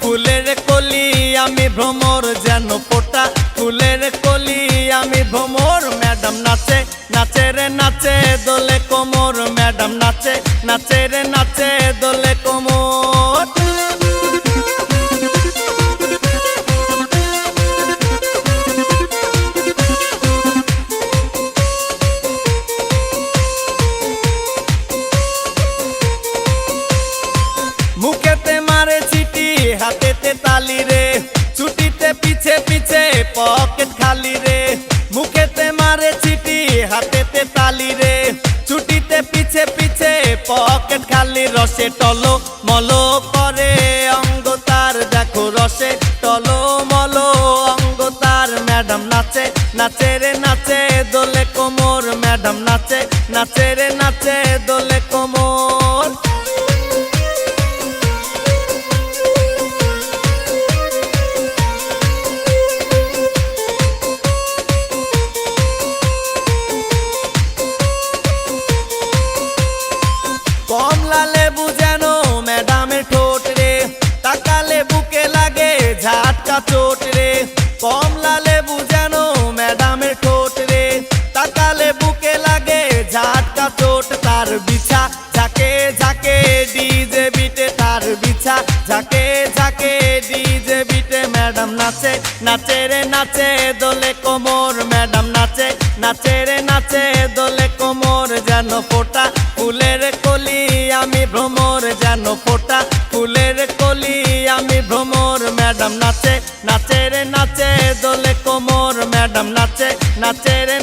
ফুলের কলি আমি ভ্রমর যেন ফোটা ফুলের কলি আমি ভ্রমর ম্যাডাম নাচে নাচে রে নাচে দোলে কোমর ম্যাডাম নাচে নাচে রে নাচে দোলে কোমর মুখেতে মারে চিঠি হাতেতে তালি রে ছুটিতে পিছে পিছে পকেট খালি রে মুখেতে মারে চিঠি হাতেতে তালি রে ছুটিতে পিছে পিছে পকেট খালি রসে টলো মলো করে অঙ্গ তার দেখো রসে টলো মলো অঙ্গ তার ম্যাডাম নাচে নাচে রে নাচে দোলে কোমর ম্যাডাম নাচে নাচে রে নাচে দোলে কোমর কমলা লেবু যেন ম্যাডামের ঠোঁট রে তাকালে বুকে লাগে ঝাটকা চোট রে কমলা লেবু যেন ম্যাডামের ঠোঁট রে তাকালে বুকে লাগে ঝাটকা চোট তার বিছা ঝাঁকে ঝাঁকে ডিজে বিটে তার বিছা ঝাঁকে ঝাঁকে ডিজে বিটে ম্যাডাম নাচে নাচে রে নাচে দোলে কোমর ম্যাডাম নাচে নাচে রে নাচে দোলে কোমর যেন ফোটা ফুলের কলি আমি ভ্রমর যেন ফোটা ফুলের কলি আমি ভ্রমর ম্যাডাম নাচে নাচে রে নাচে দোলে কোমর ম্যাডাম নাচে নাচে রে